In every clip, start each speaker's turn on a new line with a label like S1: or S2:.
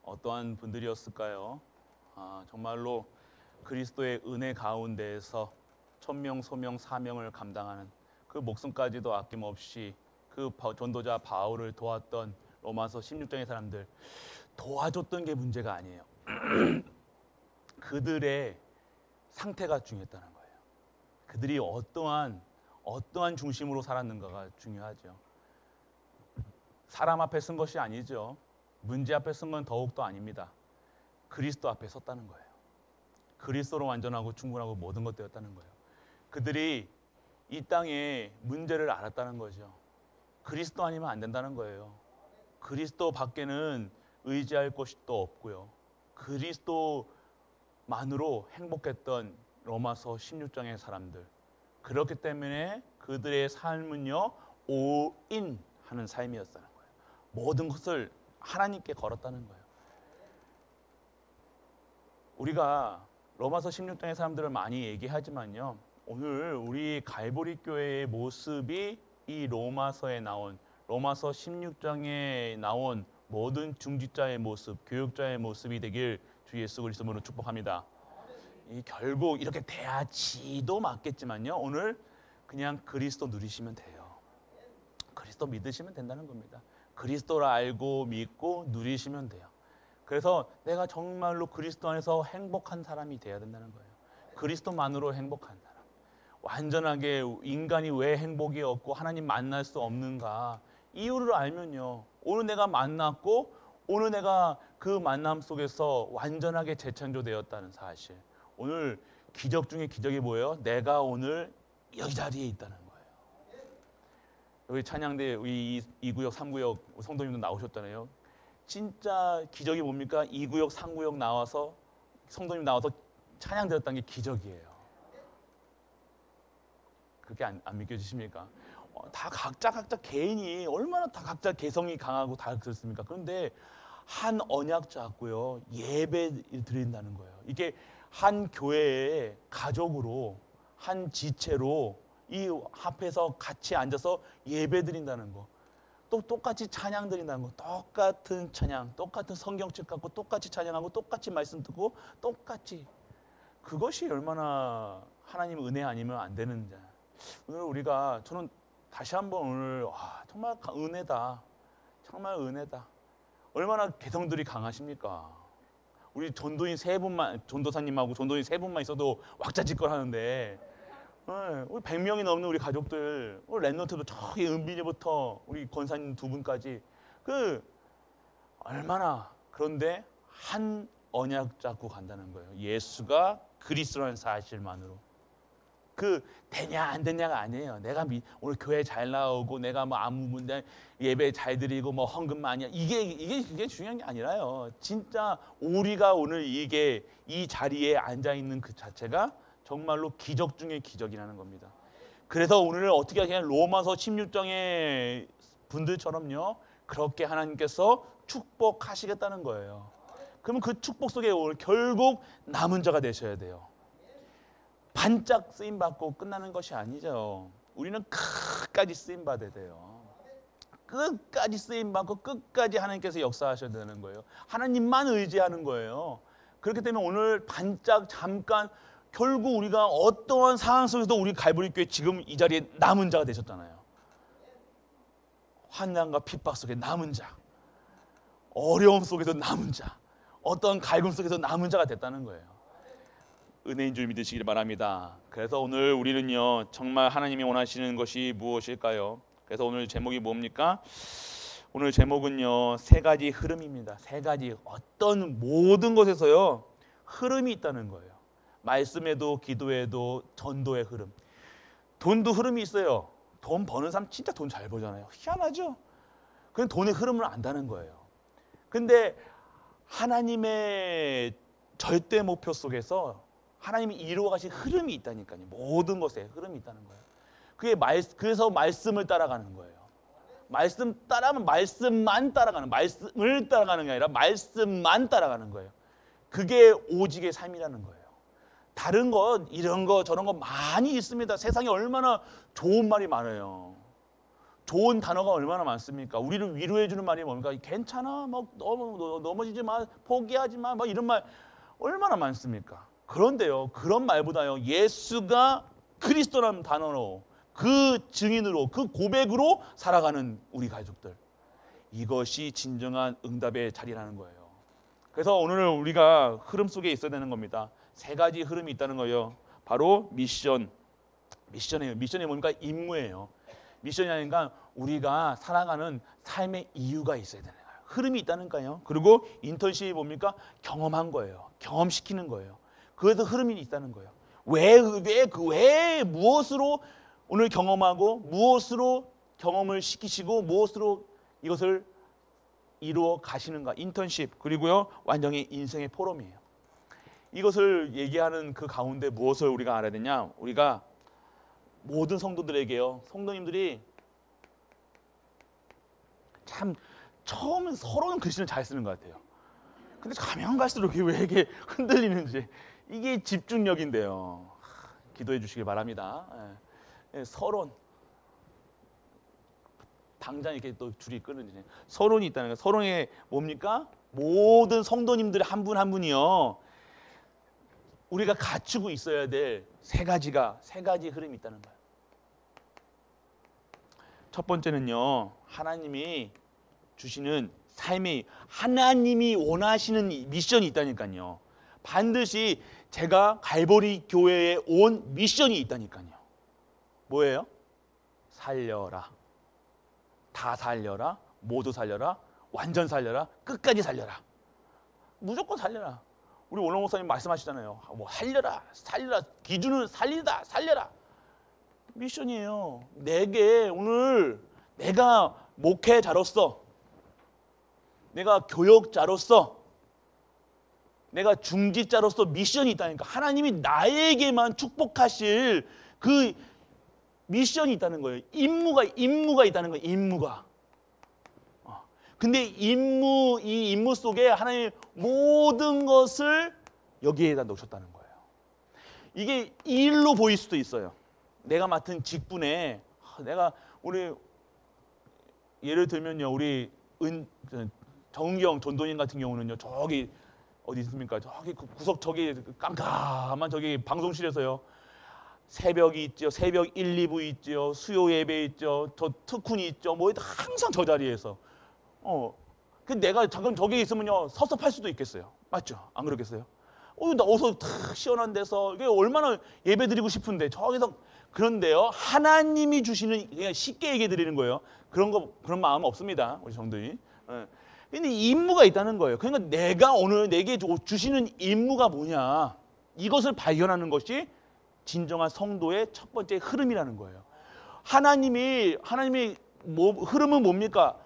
S1: 어떠한 분들이었을까요? 정말로 그리스도의 은혜 가운데에서 천명, 소명, 사명을 감당하는 그 목숨까지도 아낌없이 그 전도자 바울을 도왔던 로마서 16장의 사람들, 도와줬던 게 문제가 아니에요. 그들의 상태가 중요했다는 거예요. 그들이 어떠한 중심으로 살았는가가 중요하죠. 사람 앞에 쓴 것이 아니죠. 문제 앞에 쓴 건 더욱더 아닙니다. 그리스도 앞에 섰다는 거예요. 그리스도로 완전하고 충분하고 모든 것 되었다는 거예요. 그들이 이 땅에 문제를 알았다는 거죠. 그리스도 아니면 안 된다는 거예요. 그리스도 밖에는 의지할 곳이 또 없고요. 그리스도만으로 행복했던 로마서 16장의 사람들. 그렇기 때문에 그들의 삶은요, 올인하는 삶이었다는 거예요. 모든 것을 하나님께 걸었다는 거예요. 우리가 로마서 16장의 사람들을 많이 얘기하지만요, 오늘 우리 갈보리 교회의 모습이 이 로마서에 나온, 로마서 16장에 나온 모든 중직자의 모습, 교육자의 모습이 되길 주 예수 그리스도로 축복합니다. 결국 이렇게 돼야지도 맞겠지만요, 오늘 그냥 그리스도 누리시면 돼요. 그리스도 믿으시면 된다는 겁니다. 그리스도를 알고 믿고 누리시면 돼요. 그래서 내가 정말로 그리스도 안에서 행복한 사람이 돼야 된다는 거예요. 그리스도만으로 행복한 사람. 완전하게 인간이 왜 행복이 없고 하나님 만날 수 없는가, 이유를 알면요, 오늘 내가 만났고 오늘 내가 그 만남 속에서 완전하게 재창조되었다는 사실, 오늘 기적 중에 기적이 뭐예요? 내가 오늘 여기 자리에 있다는 거예요. 여기 찬양대 우리 2구역 3구역 성도님도 나오셨잖아요. 진짜 기적이 뭡니까? 2구역 3구역 나와서 성도님 나와서 찬양 드렸다는 게 기적이에요. 그게 안 믿겨지십니까? 다 각자 개인이 얼마나 다 각자 개성이 강하고 다 그렇습니까? 그런데 한 언약 잡고요, 예배 드린다는 거예요. 이게 한 교회의 가족으로, 한 지체로 이 앞에서 같이 앉아서 예배 드린다는 거, 또 똑같이 찬양 드린다는 거, 똑같은 찬양, 똑같은 성경책 갖고 똑같이 찬양하고 똑같이 말씀 듣고 똑같이, 그것이 얼마나 하나님 은혜 아니면 안 되는지. 오늘 저는 다시 한번 오늘 정말 은혜다, 정말 은혜다. 얼마나 개성들이 강하십니까? 우리 전도인 3분만, 전도사님하고 전도인 3분만 있어도 왁자지껄 하는데, 우리 100명이 넘는 우리 가족들, 우리 랩런트도 저기 은빈이부터 우리 권사님 2분까지 얼마나, 그런데 한 언약 잡고 간다는 거예요. 예수가 그리스도라는 사실만으로. 되냐 안 되냐가 아니에요. 내가 오늘 교회 잘 나오고 내가 뭐 아무 문제 예배 잘 드리고 뭐 헌금 많이, 이게 중요한 게 아니라요. 진짜 우리가 오늘 이 자리에 앉아 있는 그 자체가 정말로 기적 중의 기적이라는 겁니다. 그래서 오늘 어떻게 하냐, 로마서 16장의 분들처럼요, 그렇게 하나님께서 축복하시겠다는 거예요. 그러면 그 축복 속에 오늘 결국 남은 자가 되셔야 돼요. 반짝 쓰임 받고 끝나는 것이 아니죠. 우리는 끝까지 쓰임 받아야 돼요. 끝까지 쓰임 받고 끝까지 하나님께서 역사하셔야 되는 거예요. 하나님만 의지하는 거예요. 그렇기 때문에 오늘 반짝 잠깐, 결국 우리가 어떠한 상황 속에서도 우리 갈보리 교회 지금 이 자리에 남은 자가 되셨잖아요. 환난과 핍박 속에 남은 자, 어려움 속에서 남은 자, 어떤 갈굼 속에서 남은 자가 됐다는 거예요. 은혜인 줄 믿으시길 바랍니다. 그래서 오늘 우리는요, 정말 하나님이 원하시는 것이 무엇일까요? 그래서 오늘 제목이 뭡니까? 오늘 제목은요, 3가지 흐름입니다. 3가지, 어떤 모든 것에서요 흐름이 있다는 거예요. 말씀에도 기도에도 전도의 흐름. 돈도 흐름이 있어요. 돈 버는 사람 진짜 돈 잘 벌잖아요. 희한하죠? 그건 돈의 흐름을 안다는 거예요. 근데 하나님의 절대 목표 속에서 하나님이 이루어가신 흐름이 있다니까요. 모든 것에 흐름이 있다는 거예요. 그래서 말씀을 따라가는 거예요. 말씀 따라하면 말씀만 따라가는, 말씀을 따라가는 게 아니라 말씀만 따라가는 거예요. 그게 오직의 삶이라는 거예요. 다른 것, 이런 거 저런 거 많이 있습니다. 세상에 얼마나 좋은 말이 많아요. 좋은 단어가 얼마나 많습니까? 우리를 위로해 주는 말이 뭡니까? 괜찮아, 뭐 넘어지지 마, 포기하지 마, 뭐 이런 말 얼마나 많습니까? 그런데요, 그런 말보다요, 예수가 그리스도라는 단어로 그 증인으로 그 고백으로 살아가는 우리 가족들, 이것이 진정한 응답의 자리라는 거예요. 그래서 오늘 우리가 흐름 속에 있어야 되는 겁니다. 세 가지 흐름이 있다는 거예요. 바로 미션이에요. 미션이 뭡니까? 임무예요. 미션이 아니니까 우리가 살아가는 삶의 이유가 있어야 되는 거예요. 흐름이 있다니까요. 그리고 인턴십이 뭡니까? 경험한 거예요. 경험시키는 거예요. 그래서 흐름이 있다는 거예요. 왜 무엇으로 오늘 경험하고 무엇으로 경험을 시키시고 무엇으로 이것을 이루어 가시는가? 인턴십, 그리고요 완전히 인생의 포럼이에요. 이것을 얘기하는 그 가운데 무엇을 우리가 알아야 되냐? 우리가 모든 성도들에게요, 성도님들이 참 처음엔 서로는 글씨를 잘 쓰는 것 같아요. 근데 가면 갈수록 왜 이게 흔들리는지, 이게 집중력인데요. 기도해 주시길 바랍니다. 서론, 당장 이렇게 또 줄이 끊어지네. 서론이 있다는 거예요. 서론에 뭡니까? 모든 성도님들 한 분 한 분이요, 우리가 갖추고 있어야 될 세 가지 흐름이 있다는 거예요. 첫 번째는요, 하나님이 주시는 삶이, 하나님이 원하시는 미션이 있다니까요. 반드시 제가 갈보리 교회에 온 미션이 있다니까요. 뭐예요? 살려라. 다 살려라. 모두 살려라. 완전 살려라. 끝까지 살려라. 무조건 살려라. 우리 원로 목사님 말씀하시잖아요. 뭐 살려라. 기준은 살려라. 미션이에요. 내게 오늘 내가 목회자로서, 내가 교역자로서, 내가 중직자로서 미션이 있다니까. 하나님이 나에게만 축복하실 그 미션이 있다는 거예요. 임무가 있다는 거예요. 임무가. 근데 이 임무 속에 하나님이 모든 것을 여기에다 놓으셨다는 거예요. 이게 일로 보일 수도 있어요. 내가 맡은 직분에, 우리 예를 들면요, 우리 정은경 전도인 같은 경우는요, 저기 어디 있습니까? 저기 구석 저기 깜깜한 저기 방송실에서요, 새벽이 있죠, 새벽 1, 2부 있죠, 수요 예배 있죠, 저 특훈이 있죠, 뭐 항상 저 자리에서. 근데 내가 잠깐 저기 있으면요, 섭섭할 수도 있겠어요. 맞죠? 안 그렇겠어요? 나 어서 탁 시원한 데서, 이게 얼마나 예배 드리고 싶은데 저기서. 그런데요, 하나님이 주시는, 그냥 쉽게 얘기해 드리는 거예요. 그런 마음 없습니다, 우리 성도님. 근데 임무가 있다는 거예요. 그러니까 내가 오늘 내게 주시는 임무가 뭐냐, 이것을 발견하는 것이 진정한 성도의 첫 번째 흐름이라는 거예요. 하나님이 흐름은 뭡니까?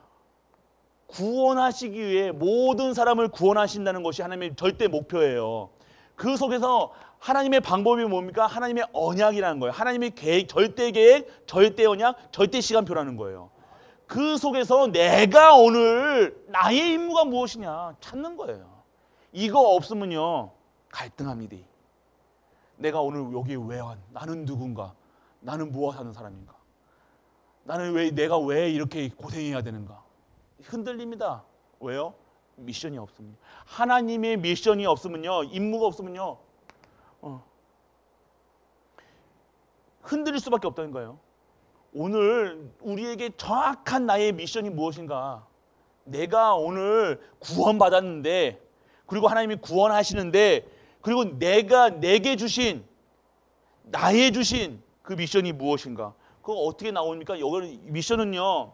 S1: 구원하시기 위해 모든 사람을 구원하신다는 것이 하나님의 절대 목표예요. 그 속에서 하나님의 방법이 뭡니까? 하나님의 언약이라는 거예요. 하나님의 계획, 절대 계획, 절대 언약, 절대 시간표라는 거예요. 그 속에서 내가 오늘 나의 임무가 무엇이냐 찾는 거예요. 이거 없으면요, 갈등합니다. 내가 오늘 여기 왜 왔? 나는 누군가? 나는 무엇 하는 사람인가? 내가 왜 이렇게 고생해야 되는가? 흔들립니다. 왜요? 미션이 없습니다. 하나님의 미션이 없으면요, 임무가 없으면요, 흔들릴 수밖에 없다는 거예요. 오늘 우리에게 정확한 나의 미션이 무엇인가? 내가 오늘 구원받았는데, 그리고 하나님이 구원하시는데, 그리고 내게 주신, 나의 주신 그 미션이 무엇인가? 그거 어떻게 나옵니까? 여기 미션은요,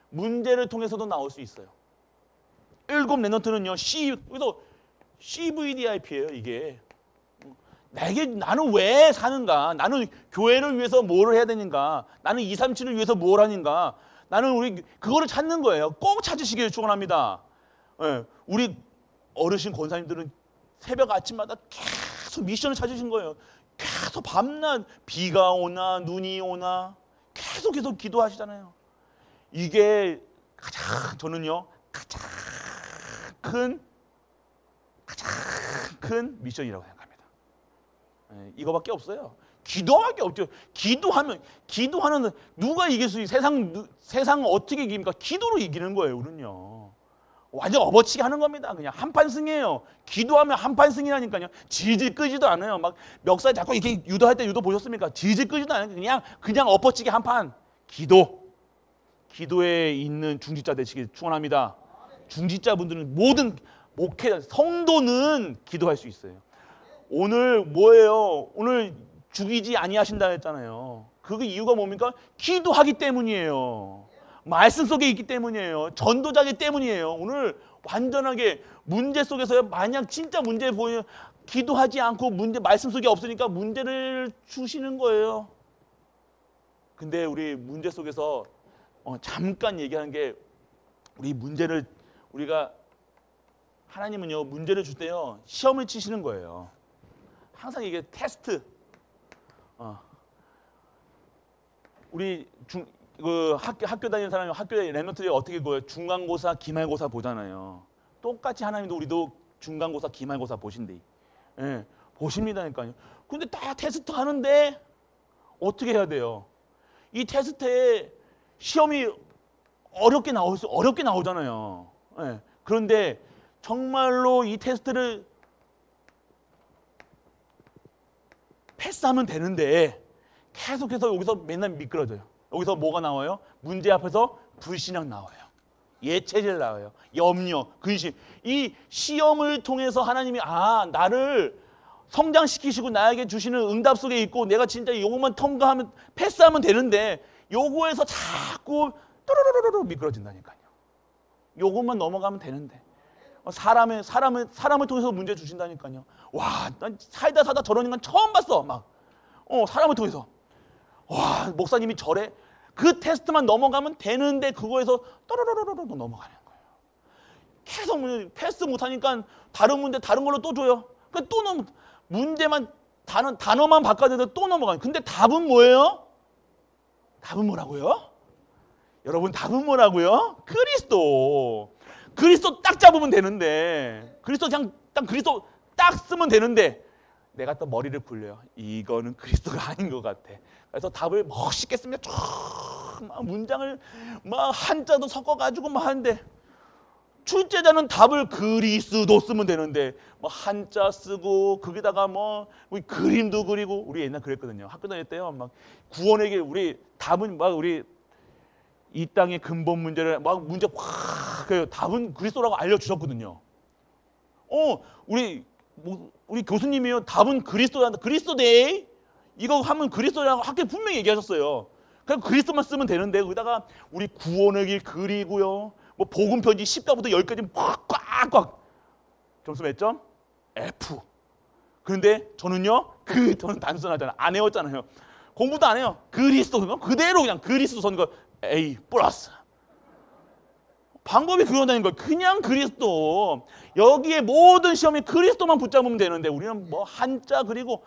S1: 문제를 통해서도 나올 수 있어요. 7 랩넌트는요, 그래서 CVDIP예요, 이게. 나는 왜 사는가? 나는 교회를 위해서 뭘 해야 되는가? 나는 237을 위해서 뭘 하는가? 나는 그거를 찾는 거예요. 꼭 찾으시길 축원합니다. 우리 어르신 권사님들은 새벽 아침마다 계속 미션을 찾으신 거예요. 계속 밤낮, 비가 오나 눈이 오나 계속 기도하시잖아요. 이게 저는요, 가장 큰 미션이라고 생각합니다. 이거밖에 없어요. 기도밖에 없죠. 기도하는 누가 이길 수 있어요? 세상 어떻게 이깁니까? 기도로 이기는 거예요, 우리는요. 완전 업어치기 하는 겁니다. 그냥 한판승이에요. 기도하면 한판승이라니까요. 질질 끄지도 않아요. 막 멱살 잡고 이렇게 유도할 때 유도 보셨습니까? 질질 끄지도 않아요. 그냥 엎어치기 한판. 기도에 있는 중직자 되시길 축원합니다. 중직자분들은 모든 목회 성도는 기도할 수 있어요. 오늘 뭐예요? 오늘 죽이지 아니하신다 했잖아요. 그 이유가 뭡니까? 기도하기 때문이에요. 말씀 속에 있기 때문이에요. 전도자기 때문이에요. 오늘 완전하게 문제 속에서요. 만약 진짜 문제 보이면 기도하지 않고 말씀 속에 없으니까 문제를 주시는 거예요. 근데 우리 문제 속에서 잠깐 얘기하는 게 우리가 하나님은요 문제를 줄 때요 시험을 치시는 거예요. 항상 이게 테스트. 우리 학교 다니는 사람이 학교에 랩런트들이 어떻게 보여요? 중간고사, 기말고사 보잖아요. 똑같이 하나님도 우리도 중간고사, 기말고사 보신대. 예, 보십니다니까요. 근데 다 테스트 하는데 어떻게 해야 돼요? 이 테스트에 시험이 어렵게 나오잖아요. 예, 그런데 정말로 이 테스트를 패스하면 되는데 계속해서 여기서 맨날 미끄러져요. 여기서 뭐가 나와요? 문제 앞에서 불신앙 나와요. 예체질 나와요. 염려, 근심. 이 시험을 통해서 하나님이 나를 성장시키시고 나에게 주시는 응답 속에 있고 내가 진짜 요것만 통과하면 패스하면 되는데 요거에서 자꾸 또르르르르 미끄러진다니까요. 요것만 넘어가면 되는데 사람을 통해서 문제 주신다니까요. 와, 난 살다 저런 인간 처음 봤어. 막 사람을 통해서 와, 목사님이 저래. 그 테스트만 넘어가면 되는데 그거에서 또르르르르 넘어가는 거예요. 계속 패스 못하니까 다른 문제 다른 걸로 또 줘요. 그 또 문제만 단어만 바꿔야 되는데 또 넘어가요. 근데 답은 뭐예요? 답은 뭐라고요? 여러분 답은 뭐라고요? 그리스도 딱 잡으면 되는데 그리스도 딱 쓰면 되는데 내가 또 머리를 굴려요. 이거는 그리스도가 아닌 것 같아. 그래서 답을 멋있게 씁니다. 막 문장을 막 한자도 섞어가지고 막 하는데 출제자는 답을 그리스도 쓰면 되는데 뭐 한자 쓰고 거기다가 뭐 그림도 그리고 우리 옛날 그랬거든요. 학교 다닐 때요. 막 구원에게 우리 답은 막 우리 이 땅의 근본 문제를 막 문제 확 답은 그리스도라고 알려주셨거든요. 우리 교수님이요. 답은 그리스도란다. 그리스도데 이거 하면 그리스도라고 학교에 분명히 얘기하셨어요. 그냥 그리스도만 쓰면 되는데 거기다가 우리 구원의 길 그리고요. 뭐 복음 편지 10가부터 10까지 꽉꽉 점수 몇 점? F. 그런데 저는요. 저는 단순하잖아요. 안 외웠잖아요. 공부도 안 해요. 그리스도 그대로 그냥 그리스도 선 거 A 플러스. 방법이 그런다는 거예요. 그냥 그리스도. 여기에 모든 시험에 그리스도만 붙잡으면 되는데 우리는 뭐 한자 그리고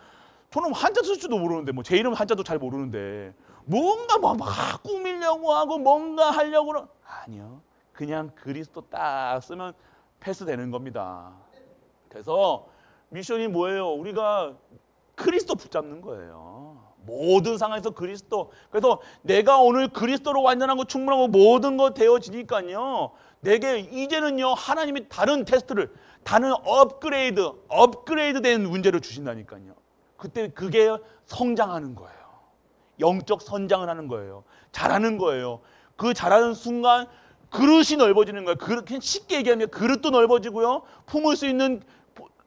S1: 저는 한자 쓸 줄도 모르는데 뭐 제 이름 한자도 잘 모르는데 뭔가 막 꾸미려고 하고 뭔가 하려고 아니요. 그냥 그리스도 딱 쓰면 패스되는 겁니다. 그래서 미션이 뭐예요? 우리가 그리스도 붙잡는 거예요. 모든 상황에서 그리스도. 그래서 내가 오늘 그리스도로 완전하고 충분하고 모든 거 되어지니까요. 내게 이제는요 하나님이 다른 테스트를 다른 업그레이드 된 문제를 주신다니까요. 그때 그게 성장하는 거예요. 영적 선장을 하는 거예요. 잘하는 거예요. 그 잘하는 순간 그릇이 넓어지는 거예요. 그냥 쉽게 얘기하면 그릇도 넓어지고요. 품을 수 있는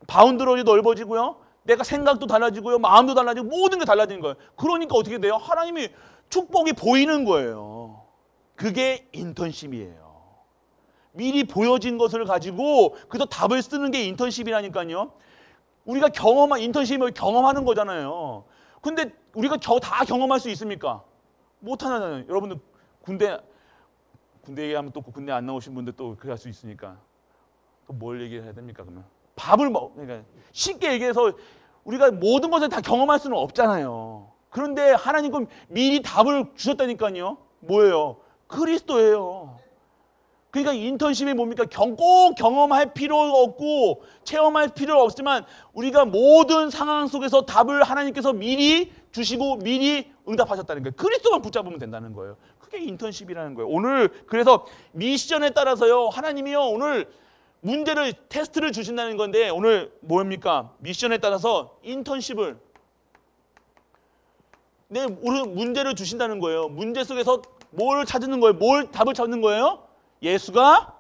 S1: 바운드러도 넓어지고요. 내가 생각도 달라지고요. 마음도 달라지고 모든 게 달라지는 거예요. 그러니까 어떻게 돼요? 하나님이 축복이 보이는 거예요. 그게 인턴십이에요. 미리 보여진 것을 가지고 그래서 답을 쓰는 게 인턴십이라니까요. 우리가 인턴십을 경험하는 거잖아요. 근데 우리가 다 경험할 수 있습니까? 못하잖아요. 여러분들 군대 얘기하면 또 군대 안 나오신 분들 또 그렇게 할 수 있으니까 또 뭘 얘기해야 됩니까? 그러면 그러니까 쉽게 얘기해서 우리가 모든 것을 다 경험할 수는 없잖아요. 그런데 하나님은 미리 답을 주셨다니까요. 뭐예요? 그리스도예요. 그러니까 인턴십이 뭡니까? 꼭 경험할 필요가 없고 체험할 필요가 없지만 우리가 모든 상황 속에서 답을 하나님께서 미리 주시고 미리 응답하셨다는 거예요. 그리스도만 붙잡으면 된다는 거예요. 그게 인턴십이라는 거예요. 오늘 그래서 미션에 따라서요. 하나님이요. 오늘 문제를 테스트를 주신다는 건데 오늘 뭡니까? 미션에 따라서 인턴십을 오늘 문제를 주신다는 거예요. 문제 속에서 뭘 찾는 거예요? 뭘 답을 찾는 거예요? 예수가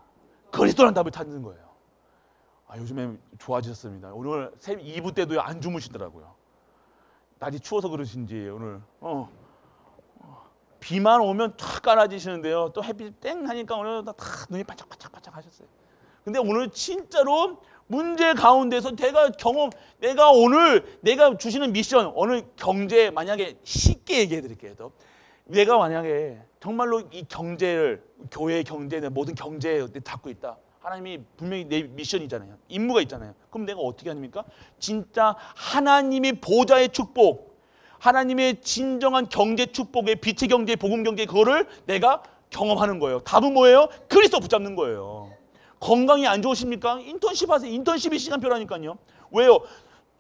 S1: 그리스도라는 답을 찾는 거예요. 요즘에 좋아지셨습니다. 오늘 2부 때도 안 주무시더라고요. 날이 추워서 그러신지 오늘 비만 오면 탁 깔아지시는데요. 또 햇빛 땡 하니까 오늘 다 눈이 반짝반짝 하셨어요. 근데 오늘 진짜로 문제 가운데서 내가 오늘 내가 주시는 미션, 오늘 경제 만약에 쉽게 얘기해 드릴게요. 내가 만약에 정말로 이 경제를 교회 경제, 모든 경제에 잡고 있다. 하나님이 분명히 내 미션이잖아요. 임무가 있잖아요. 그럼 내가 어떻게 합니까? 진짜 하나님의 보좌의 축복, 하나님의 진정한 경제 축복의 빛의 경제, 복음 경제 그거를 내가 경험하는 거예요. 답은 뭐예요? 그리스도 붙잡는 거예요. 건강이 안 좋으십니까? 인턴십 하세요. 인턴십이 시간표라니까요. 왜요?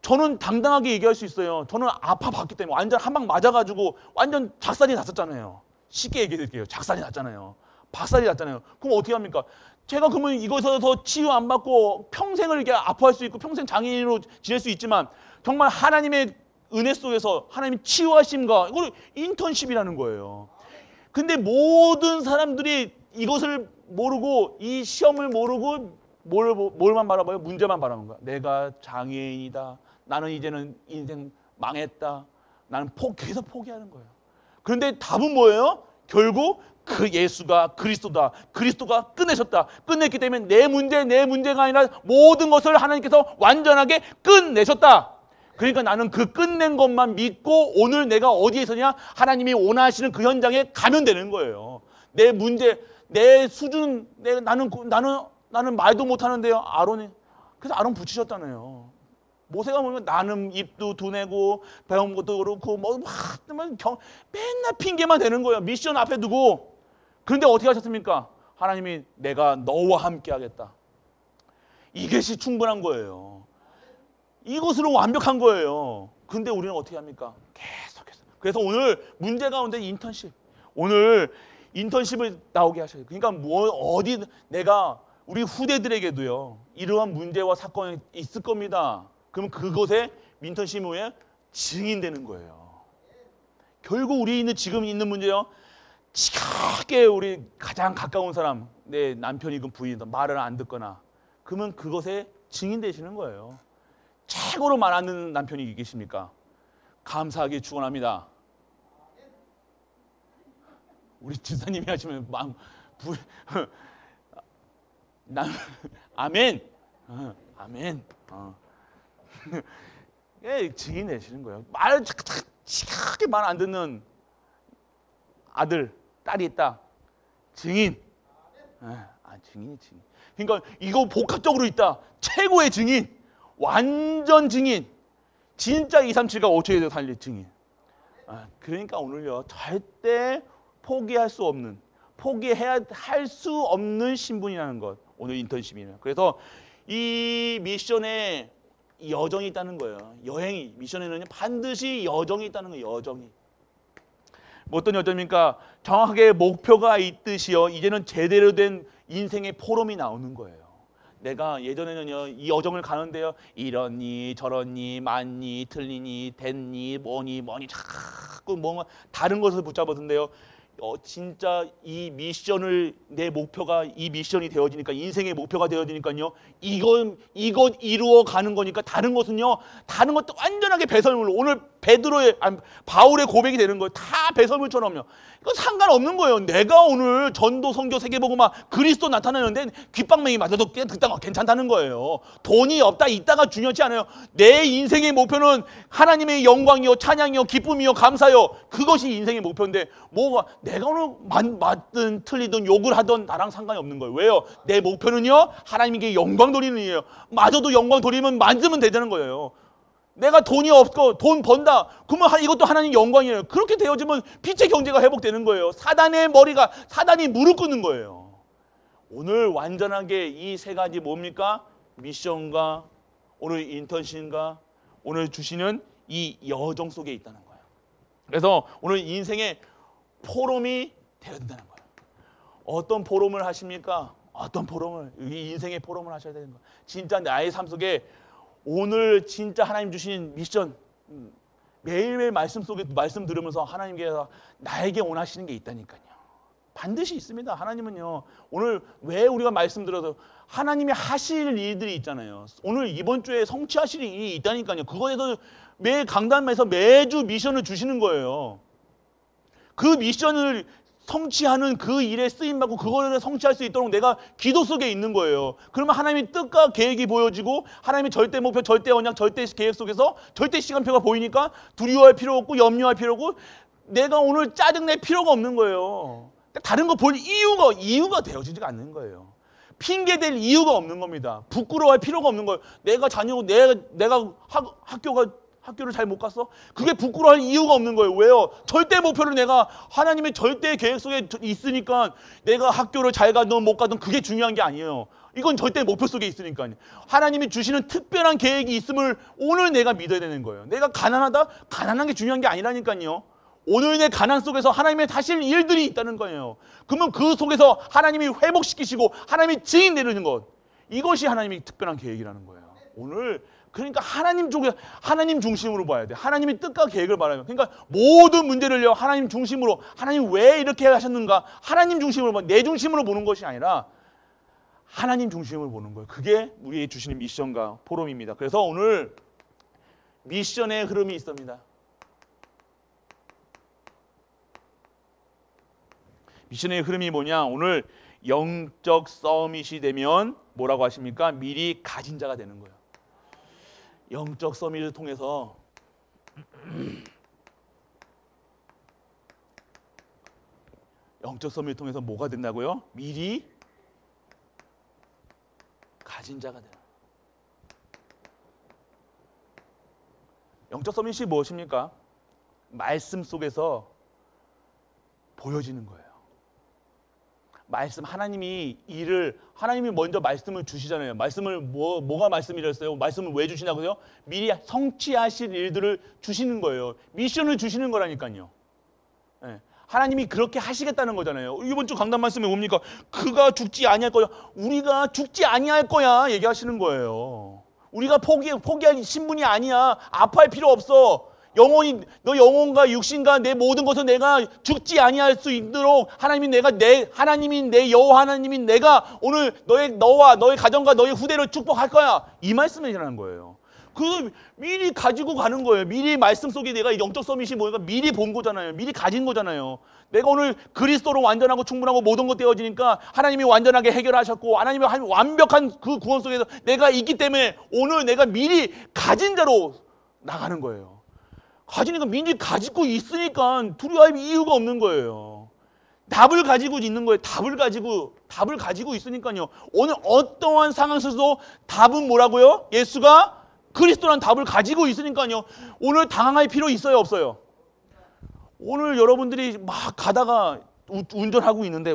S1: 저는 당당하게 얘기할 수 있어요. 저는 아파봤기 때문에 완전 한 방 맞아가지고 완전 작살이 났었잖아요. 쉽게 얘기해 드릴게요. 작살이 났잖아요. 박살이 났잖아요. 그럼 어떻게 합니까? 제가 그러면 이것에서 치유 안 받고 평생을 이렇게 아파할 수 있고 평생 장애인으로 지낼 수 있지만 정말 하나님의 은혜 속에서 하나님의 치유하심과 이걸 인턴십이라는 거예요. 근데 모든 사람들이 이것을 모르고 이 시험을 모르고 뭘만 바라봐요? 문제만 바라보는 거야. 내가 장애인이다. 나는 이제는 인생 망했다. 나는 계속 포기하는 거예요. 그런데 답은 뭐예요? 결국 그 예수가 그리스도다. 그리스도가 끝내셨다. 끝냈기 때문에 내 문제가 아니라 모든 것을 하나님께서 완전하게 끝내셨다. 그러니까 나는 그 끝낸 것만 믿고 오늘 내가 어디에 서냐? 하나님이 원하시는 그 현장에 가면 되는 거예요. 내 문제, 내 수준, 나는 말도 못하는데요. 그래서 아론 붙이셨잖아요. 모세가 보면 나는 입도 두내고 배운 것도 그렇고 맨날 핑계만 대는 거예요. 미션 앞에 두고. 그런데 어떻게 하셨습니까? 하나님이 내가 너와 함께 하겠다. 이것이 충분한 거예요. 이것으로 완벽한 거예요. 근데 우리는 어떻게 합니까? 계속해서. 그래서 오늘 문제 가운데 인턴십. 오늘 인턴십을 나오게 하셔요. 그러니까 내가 우리 후대들에게도요. 이러한 문제와 사건이 있을 겁니다. 그러면 그것에 인턴십 후에 증인되는 거예요. 결국 지금 있는 문제요. 지겹게 우리 가장 가까운 사람, 내 남편이건 부인이든 말을 안 듣거나 그러면 그것에 증인되시는 거예요. 최고로 말 안 듣는 남편이 계십니까? 감사하게 축원합니다. 우리 지사님이 하시면 아멘. 아멘. 예, 증인 내시는 거예요. 지겹게 말 안 듣는 아들, 딸이 있다. 증인. 증인. 그러니까 이거 복합적으로 있다. 최고의 증인. 완전 증인. 진짜 2, 3, 7과 5초에도 살릴 증인. 그러니까 오늘요. 절대 포기할 수 없는 신분이라는 것. 오늘 인턴십이에요. 그래서 이 미션에 여정이 있다는 거예요. 미션에는 반드시 여정이 있다는 거예요. 여정이. 어떤 여정입니까? 정확하게 목표가 있듯이요. 이제는 제대로 된 인생의 포럼이 나오는 거예요. 내가 예전에는요. 이 여정을 가는데요. 이러니 저러니 맞니 틀리니 됐니 뭐니 자꾸 다른 것을 붙잡았는데요. 진짜 이 미션을 이 미션이 되어지니까 인생의 목표가 되어지니까요. 이것 이루어 가는 거니까 다른 것은요. 다른 것도 완전하게 배설물로 오늘 바울의 고백이 되는 거예요. 다 배설물처럼요. 이거 상관없는 거예요. 내가 오늘 전도 선교 세계복음화 그리스도 나타나는데 귓방맹이 맞아도 괜찮다는 거예요. 돈이 없다 있다가 중요하지 않아요. 내 인생의 목표는 하나님의 영광이요 찬양이요 기쁨이요 감사요. 그것이 인생의 목표인데 내가 오늘 맞든 틀리든 욕을 하든 나랑 상관이 없는 거예요. 왜요? 내 목표는요 하나님께 영광 돌리는 일이에요. 마저도 영광 돌리면 만지면 되는 거예요. 내가 돈이 없고 돈 번다. 그러면 이것도 하나님 영광이에요. 그렇게 되어지면 빛의 경제가 회복되는 거예요. 사단이 무릎 꿇는 거예요. 오늘 완전하게 이 세 가지 뭡니까? 미션과 오늘 인턴십과 오늘 주시는 이 여정 속에 있다는 거예요. 그래서 오늘 인생의 포럼이 되어야 된다는 거예요. 어떤 포럼을 하십니까? 어떤 포럼을, 이 인생의 포럼을 하셔야 되는 거예요. 진짜 나의 삶 속에 오늘 진짜 하나님 주신 미션, 매일매일 말씀 속에 말씀 들으면서 하나님께서 나에게 원하시는 게 있다니까요. 반드시 있습니다. 하나님은요. 오늘 왜 우리가 말씀 들어도 하나님이 하실 일들이 있잖아요. 오늘 이번 주에 성취하실 일이 있다니까요. 그거에서 매 강단에서 매주 미션을 주시는 거예요. 그 미션을 성취하는 그 일에 쓰임받고 그거를 성취할 수 있도록 내가 기도 속에 있는 거예요. 그러면 하나님의 뜻과 계획이 보여지고 하나님의 절대 목표, 절대 언약, 절대 계획 속에서 절대 시간표가 보이니까 두려워할 필요 없고 염려할 필요 없고 내가 오늘 짜증낼 필요가 없는 거예요. 다른 거 볼 이유가 되어지지가 않는 거예요. 핑계댈 이유가 없는 겁니다. 부끄러워할 필요가 없는 거예요. 내가 자녀고 내가 학교를 잘 못 갔어? 그게 부끄러워할 이유가 없는 거예요. 왜요? 절대 목표를 내가 하나님의 절대 계획 속에 있으니까 내가 학교를 잘 가든 못 가든 그게 중요한 게 아니에요. 이건 절대 목표 속에 있으니까요. 하나님이 주시는 특별한 계획이 있음을 오늘 내가 믿어야 되는 거예요. 내가 가난하다? 가난한 게 중요한 게 아니라니까요. 오늘 내 가난 속에서 하나님의 하실 일들이 있다는 거예요. 그러면 그 속에서 하나님이 회복시키시고 하나님이 증인 내리는 것, 이것이 하나님의 특별한 계획이라는 거예요. 오늘 그러니까 하나님 중심으로 봐야 돼. 하나님의 뜻과 계획을 바라요. 그러니까 모든 문제를요 하나님 중심으로, 하나님 왜 이렇게 하셨는가 하나님 중심으로 봐. 내 중심으로 보는 것이 아니라 하나님 중심으로 보는 거예요. 그게 우리의 주시는 미션과 포럼입니다. 그래서 오늘 미션의 흐름이 있습니다. 미션의 흐름이 뭐냐? 오늘 영적 서밋이 되면 뭐라고 하십니까? 미리 가진 자가 되는 거예요. 영적 서밋을 통해서 뭐가 된다고요? 미리 가진 자가 되는. 영적 서밋이 무엇입니까? 말씀 속에서 보여지는 거예요. 말씀, 하나님이 먼저 말씀을 주시잖아요. 말씀을 뭐가 말씀이랬어요? 말씀을 왜 주시냐고요? 미리 성취하실 일들을 주시는 거예요. 미션을 주시는 거라니까요. 네. 하나님이 그렇게 하시겠다는 거잖아요. 이번 주 강단 말씀에 뭡니까? 그가 죽지 아니할 거야. 우리가 죽지 아니할 거야 얘기하시는 거예요. 우리가 포기할 신분이 아니야. 아파할 필요 없어. 영혼이, 너 영혼과 육신과 내 모든 것을 내가 죽지 아니할 수 있도록 하나님인 내 여호와 하나님인 내가 오늘 너와 너의 가정과 너의 후대를 축복할 거야. 이 말씀이라는 거예요. 그 미리 가지고 가는 거예요. 미리 말씀 속에 내가 영적 서밋이 뭐니까 미리 본 거잖아요. 미리 가진 거잖아요. 내가 오늘 그리스도로 완전하고 충분하고 모든 것 되어지니까 하나님이 완전하게 해결하셨고 하나님의 완벽한 그 구원 속에서 내가 있기 때문에 오늘 내가 미리 가진 자로 나가는 거예요. 가지니까 미리 가지고 있으니까 두려워할 이유가 없는 거예요. 답을 가지고 있는 거예요. 답을 가지고 있으니까요. 오늘 어떠한 상황 속에서도 답은 뭐라고요? 예수가 그리스도란 답을 가지고 있으니까요. 오늘 당황할 필요 있어요, 없어요? 오늘 여러분들이 막 가다가 운전하고 있는데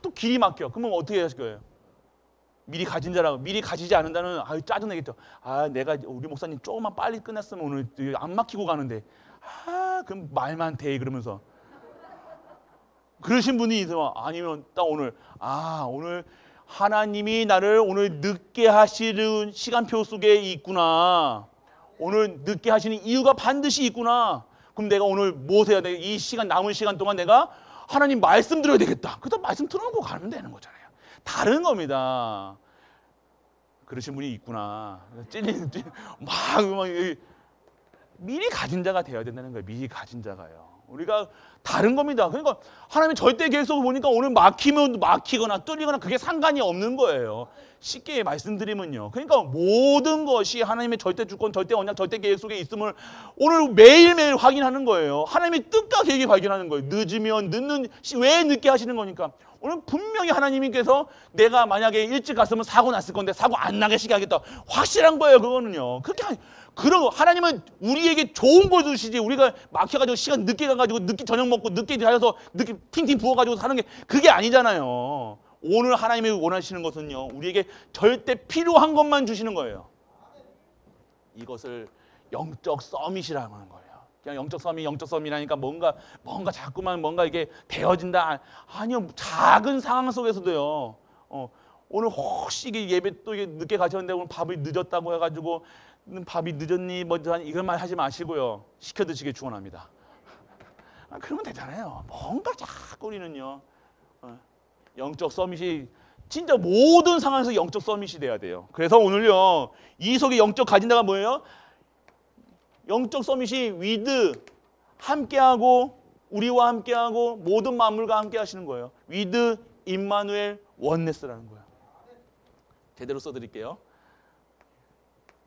S1: 또 길이 막혀. 그러면 어떻게 하실 거예요? 미리 가진 자라고, 미리 가지지 않는다는, 짜증내겠죠. 내가 우리 목사님 조금만 빨리 끝났으면 오늘 안 막히고 가는데, 그럼 말만 돼 그러면서 그러신 분이 있으면, 아니면 딱 오늘 하나님이 나를 오늘 늦게 하시는 시간표 속에 있구나. 오늘 늦게 하시는 이유가 반드시 있구나. 그럼 내가 오늘 무엇 해야 돼? 이 시간, 남은 시간 동안 내가 하나님 말씀 들어야 되겠다. 그래서 말씀 틀어놓고 가면 되는 거잖아요. 다른 겁니다. 그러신 분이 있구나. 미리 가진 자가 되어야 된다는 거예요. 미리 가진 자가요. 우리가 다른 겁니다. 그러니까 하나님의 절대 계획 속을 보니까 오늘 막히거나 뚫리거나 그게 상관이 없는 거예요. 쉽게 말씀드리면요. 그러니까 모든 것이 하나님의 절대 주권, 절대 언약, 절대 계획 속에 있음을 오늘 매일매일 확인하는 거예요. 하나님의 뜻과 계획이 발견하는 거예요. 늦으면 왜 늦게 하시는 거니까. 오늘 분명히 하나님께서 내가 만약에 일찍 갔으면 사고 났을 건데 사고 안 나게 시게 하겠다. 확실한 거예요. 그거는요. 그런 하나님은 우리에게 좋은 걸 주시지. 우리가 막혀가지고 시간 늦게 가가지고 늦게 저녁 먹고 늦게 자서 늦게 팅팅 부어가지고 사는 게 그게 아니잖아요. 오늘 하나님이 원하시는 것은요. 우리에게 절대 필요한 것만 주시는 거예요. 이것을 영적 서밋이라고 하는 거예요. 그냥 영적 썸이라니까 뭔가 자꾸만 뭔가 이게 되어진다. 아니요, 작은 상황 속에서도요. 오늘 혹시 이게 예배 또 이게 늦게 가셨는데 오늘 밥이 늦었다고 해가지고 밥이 늦었니 뭐 이런 말 하지 마시고요. 시켜 드시길 축원합니다. 그러면 되잖아요. 뭔가 자꾸 우리는요. 영적 서밋이 진짜 모든 상황에서 영적 서밋이 돼야 돼요. 그래서 오늘요. 이석의 영적 가진다가 뭐예요? 영적 서밋이 with 함께하고 우리와 함께하고 모든 만물과 함께 하시는 거예요. with 임마누엘 원네스라는 거예요. 제대로 써드릴게요.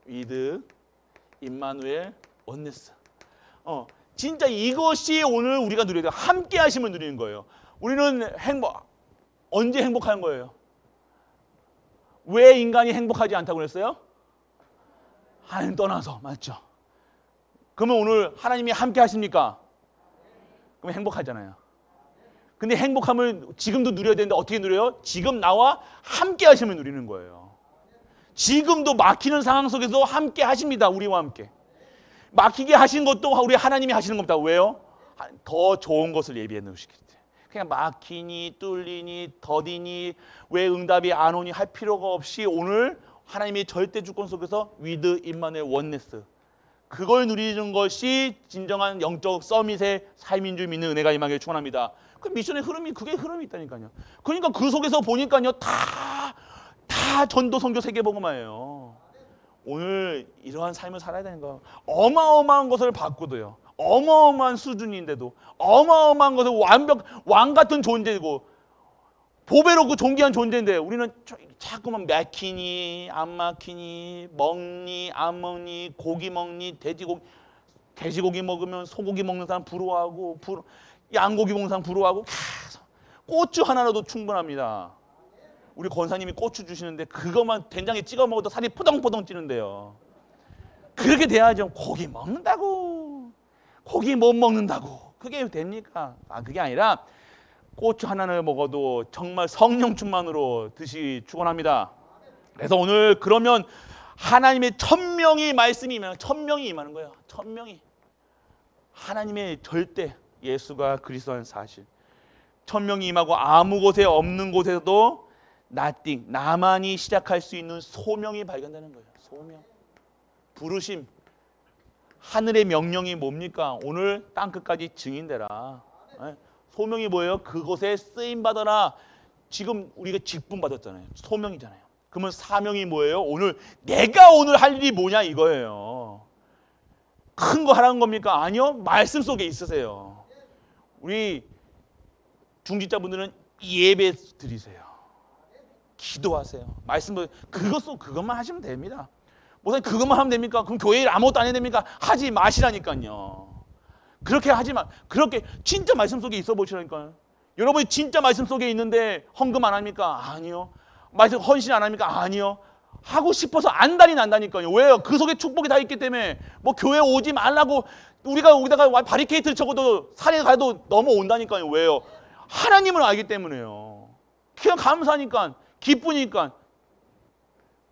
S1: with 임마누엘 원네스. 진짜 이것이 오늘 우리가 누려야 돼요. 함께 하심을 누리는 거예요. 우리는 언제 행복한 거예요? 왜 인간이 행복하지 않다고 그랬어요? 하나님 떠나서. 맞죠? 그러면 오늘 하나님이 함께 하십니까? 그럼 행복하잖아요. 근데 행복함을 지금도 누려야 되는데 어떻게 누려요? 지금 나와 함께 하심을 누리는 거예요. 지금도 막히는 상황 속에서 함께 하십니다. 우리와 함께. 막히게 하신 것도 우리 하나님이 하시는 겁니다. 왜요? 더 좋은 것을 예비해 놓으시기 때문에. 그냥 막히니 뚫리니 더디니 왜 응답이 안 오니 할 필요가 없이 오늘 하나님의 절대 주권 속에서 with 임마누엘 원네스, 그걸 누리는 것이 진정한 영적 서밋의 삶인 줄 믿는 은혜가 임하기를 축원합니다. 그 미션의 흐름이 그게 흐름이 있다니까요. 그러니까 그 속에서 보니까요 다 전도 선교 세계복음화예요. 오늘 이러한 삶을 살아야 되는 거. 어마어마한 것을 받고도요. 어마어마한 수준인데도 어마어마한 것을 왕 같은 존재고 보배롭고 존귀한 존재인데 우리는 자꾸만 막히니 안 막히니 먹니 안 먹니 고기 먹니 돼지고기 먹으면 소고기 먹는 사람 부러워하고 양고기 먹는 사람 부러워하고 계속 고추 하나라도 충분합니다. 우리 권사님이 고추 주시는데 그것만 된장에 찍어 먹어도 살이 포동포동 찌는데요. 그렇게 돼야죠. 고기 먹는다고 고기 못 먹는다고 그게 됩니까? 그게 아니라 고추 하나를 먹어도 정말 성령 충만으로 드시 축원합니다. 그래서 오늘 그러면 하나님의 천명이 말씀이 임하는, 천명이 임하는 거예요. 천명이 하나님의 절대 예수가 그리스도라는 사실, 천명이 임하고 아무 곳에 없는 곳에서도 nothing, 나만이 시작할 수 있는 소명이 발견되는 거예요. 소명, 부르심. 하늘의 명령이 뭡니까? 오늘 땅끝까지 증인되라. 소명이 뭐예요? 그곳에 쓰임 받아라. 지금 우리가 직분 받았잖아요. 소명이잖아요. 그러면 사명이 뭐예요? 내가 오늘 할 일이 뭐냐 이거예요. 큰 거 하라는 겁니까? 아니요. 말씀 속에 있으세요. 우리 중직자분들은 예배 드리세요. 기도하세요. 말씀 그것만 하시면 됩니다. 목사님 그것만 하면 됩니까? 그럼 교회 일 아무것도 안 해야 됩니까? 하지 마시라니까요. 그렇게 하지 마. 그렇게 진짜 말씀 속에 있어 보시라니까요. 여러분이 진짜 말씀 속에 있는데 헌금 안 합니까? 아니요. 말씀 헌신 안 합니까? 아니요. 하고 싶어서 안달이 난다니까요. 왜요? 그 속에 축복이 다 있기 때문에. 뭐 교회 오지 말라고 우리가 여기다가 바리케이트를 쳐도 산에 가도 넘어온다니까요. 왜요? 하나님을 알기 때문에요. 그냥 감사하니까, 기쁘니까.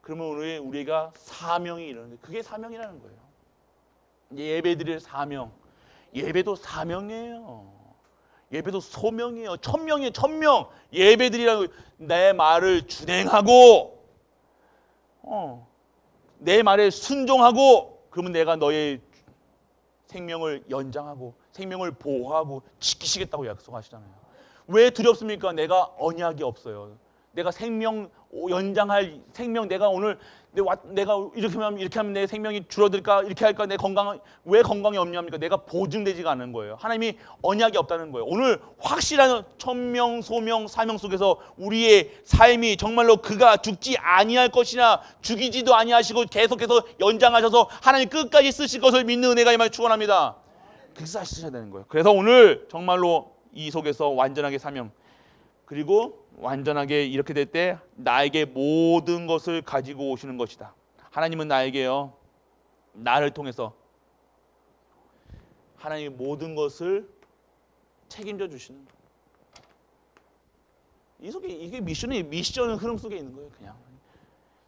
S1: 그러면 우리가 사명이 이러는데 그게 사명이라는 거예요. 예배드릴 사명. 예배도 사명이에요. 예배도 소명이에요. 천명이에요. 천명. 예배드리라고 내 말을 준행하고 내 말에 순종하고 그러면 내가 너의 생명을 연장하고 생명을 보호하고 지키시겠다고 약속하시잖아요. 왜 두렵습니까? 내가 언약이 없어요. 내가 생명 연장할 생명 내가 오늘 내가 이렇게 하면 내 생명이 줄어들까? 이렇게 할까? 왜 건강이 없냐합니까? 내가 보증되지가 않은 거예요. 하나님이 언약이 없다는 거예요. 오늘 확실한 천명, 소명, 사명 속에서 우리의 삶이 정말로 그가 죽지 아니할 것이나 죽이지도 아니하시고 계속해서 연장하셔서 하나님 끝까지 쓰실 것을 믿는 은혜가 임하여 축원합니다. 그렇게 쓰셔야 되는 거예요. 그래서 오늘 정말로 이 속에서 완전하게 사명 그리고 완전하게 이렇게 될 때 나에게 모든 것을 가지고 오시는 것이다. 하나님은 나에게요. 나를 통해서 하나님의 모든 것을 책임져 주시는 거예요. 이 속에 이게 미션의 흐름 속에 있는 거예요. 그냥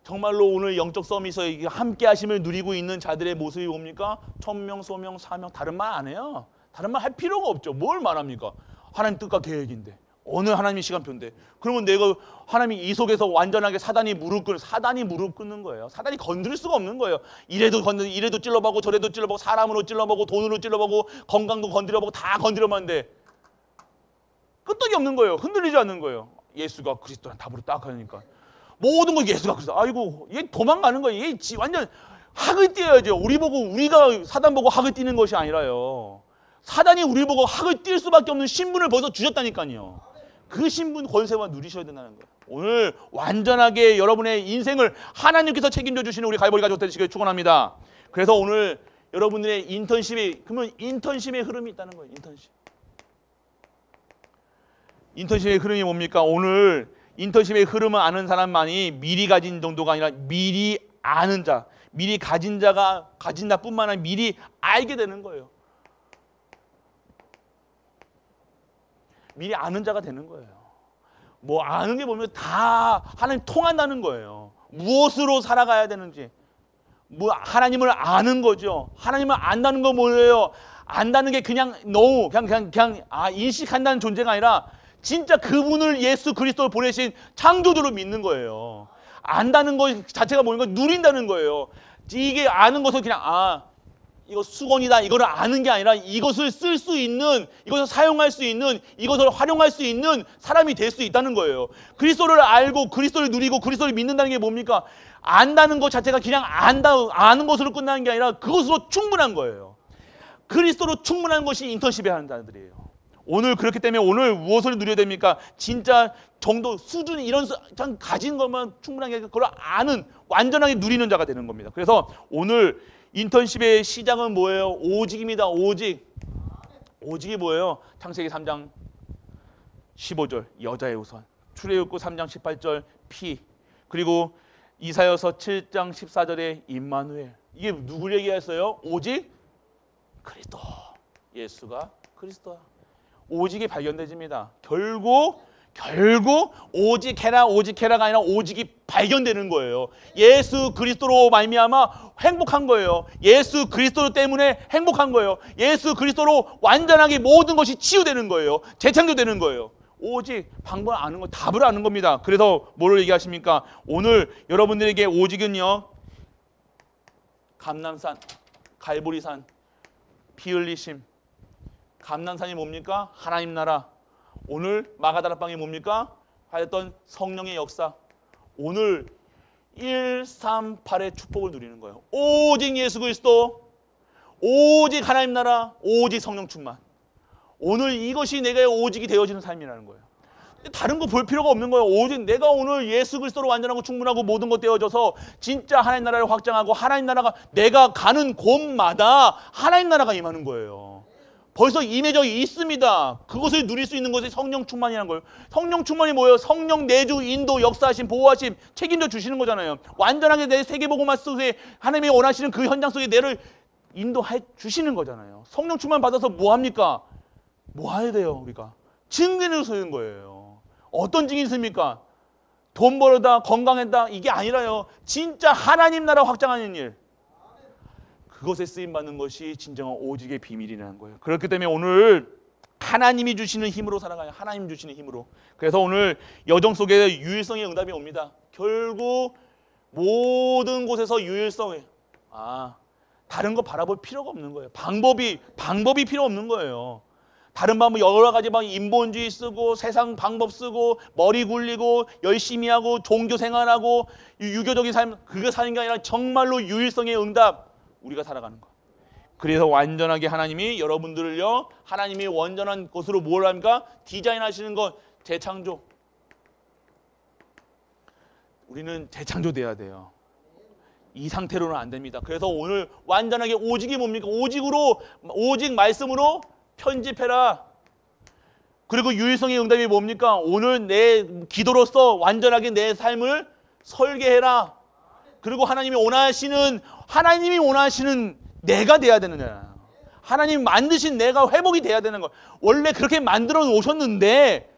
S1: 정말로 오늘 영적 서밋에서 함께 하심을 누리고 있는 자들의 모습이 뭡니까? 천명, 소명, 사명, 다른 말 안 해요. 다른 말 할 필요가 없죠. 뭘 말합니까? 하나님 뜻과 계획인데, 어느 하나님의 시간표인데, 그러면 내가 하나님이 이 속에서 완전하게 사단이 무릎 꿇는 거예요. 사단이 건드릴 수가 없는 거예요. 이래도 찔러보고 저래도 찔러보고 사람으로 찔러보고 돈으로 찔러보고 건강도 건드려보고 다 건드려봤는데 끄떡이 없는 거예요. 흔들리지 않는 거예요. 예수가 그리스도란 답으로 딱 하니까 모든 거 예수가 그리스도. 아이고 얘 도망가는 거예요. 얘 완전 학을 띄어야죠. 우리가 사단 보고 학을 띄는 것이 아니라요. 사단이 우리 보고 학을 띨 수밖에 없는 신분을 벌써 주셨다니까요. 그 신분 권세와 누리셔야 된다는 거예요. 오늘 완전하게 여러분의 인생을 하나님께서 책임져 주시는 우리 갈보리 가족 되시길 축원합니다. 그래서 오늘 여러분들의 그러면 인턴십의 흐름이 있다는 거예요. 인턴십의 흐름이 뭡니까? 오늘 인턴십의 흐름을 아는 사람만이 미리 가진 정도가 아니라 미리 아는 자, 미리 가진 자가 가진다 뿐만 아니라 미리 알게 되는 거예요. 미리 아는 자가 되는 거예요. 뭐 아는 게 보면 다 하나님 통한다는 거예요. 무엇으로 살아가야 되는지. 뭐 하나님을 아는 거죠. 하나님을 안다는 건 뭐예요? 안다는 게 그냥 인식한다는 존재가 아니라 진짜 그분을 예수 그리스도를 보내신 창조주로 믿는 거예요. 안다는 것 자체가 뭐인가 누린다는 거예요. 이게 아는 것을 그냥 이거 수건이다 이거를 아는 게 아니라 이것을 쓸 수 있는, 이것을 사용할 수 있는, 이것을 활용할 수 있는 사람이 될 수 있다는 거예요. 그리스도를 알고 그리스도를 누리고 그리스도를 믿는다는 게 뭡니까? 안다는 것 자체가 그냥 아는 것으로 끝나는 게 아니라 그것으로 충분한 거예요. 그리스도로 충분한 것이 인턴십에 하는 자들이에요. 오늘 그렇기 때문에 오늘 무엇을 누려야 됩니까? 진짜 정도 수준 이런 가진 것만 충분한 게 아니라 그걸 아는 완전하게 누리는 자가 되는 겁니다. 그래서 오늘 인턴십의 시작은 뭐예요? 오직입니다. 오직이 뭐예요? 창세기 3장 15절 여자의 우선, 출애굽기 3장 18절 피, 그리고 이사야서 7장 14절에 임마누엘. 이게 누굴 얘기했어요? 오직 그리스도. 예수가 그리스도야. 오직이 발견되집니다. 결국 오직해라가 아니라 오직이 발견되는 거예요. 예수 그리스도로 말미암아 행복한 거예요. 예수 그리스도 때문에 행복한 거예요. 예수 그리스도로 완전하게 모든 것이 치유되는 거예요. 재창조되는 거예요. 오직 방법을 아는 거, 답을 아는 겁니다. 그래서 뭐를 얘기하십니까? 오늘 여러분들에게 오직은요, 감람산, 갈보리산, 피 흘리심. 감람산이 뭡니까? 하나님 나라. 오늘 마가다락방이 뭡니까? 하였던 성령의 역사. 오늘 138의 축복을 누리는 거예요. 오직 예수 그리스도, 오직 하나님 나라, 오직 성령 충만. 오늘 이것이 내가 오직이 되어지는 삶이라는 거예요. 다른 거 볼 필요가 없는 거예요. 오직 내가 오늘 예수 그리스도로 완전하고 충분하고 모든 것 되어져서 진짜 하나님 나라를 확장하고 하나님 나라가 내가 가는 곳마다 하나님 나라가 임하는 거예요. 벌써 임해져 있습니다. 그것을 누릴 수 있는 것이 성령 충만이라는 거예요. 성령 충만이 뭐예요? 성령 내주, 인도, 역사하심, 보호하심, 책임져 주시는 거잖아요. 완전하게 내 세계복음화 속에 하나님이 원하시는 그 현장 속에 내를 인도해 주시는 거잖아요. 성령 충만 받아서 뭐 합니까? 뭐 해야 돼요, 우리가? 증인을 쓰는 거예요. 어떤 증인이 있습니까? 돈 벌다, 건강했다, 이게 아니라요. 진짜 하나님 나라 확장하는 일. 그것에 쓰임받는 것이 진정한 오직의 비밀이라는 거예요. 그렇기 때문에 오늘 하나님이 주시는 힘으로 살아가요. 하나님 주시는 힘으로. 그래서 오늘 여정 속에 유일성의 응답이 옵니다. 결국 모든 곳에서 유일성에 다른 거 바라볼 필요가 없는 거예요. 방법이 필요 없는 거예요. 다른 방법 여러 가지 인본주의 쓰고 세상 방법 쓰고 머리 굴리고 열심히 하고 종교 생활하고 유교적인 삶 그거 사는 게 아니라 정말로 유일성의 응답 우리가 살아가는 거. 그래서 완전하게 하나님이 여러분들을요 하나님이 완전한 것으로 뭘 합니까? 디자인하시는 것 재창조. 우리는 재창조돼야 돼요. 이 상태로는 안 됩니다. 그래서 오늘 완전하게 오직이 뭡니까? 오직 말씀으로 편집해라. 그리고 유일성의 응답이 뭡니까? 오늘 내 기도로서 완전하게 내 삶을 설계해라. 그리고 하나님이 원하시는 내가 돼야 되는 거야. 하나님 만드신 내가 회복이 돼야 되는 거. 원래 그렇게 만들어 놓으셨는데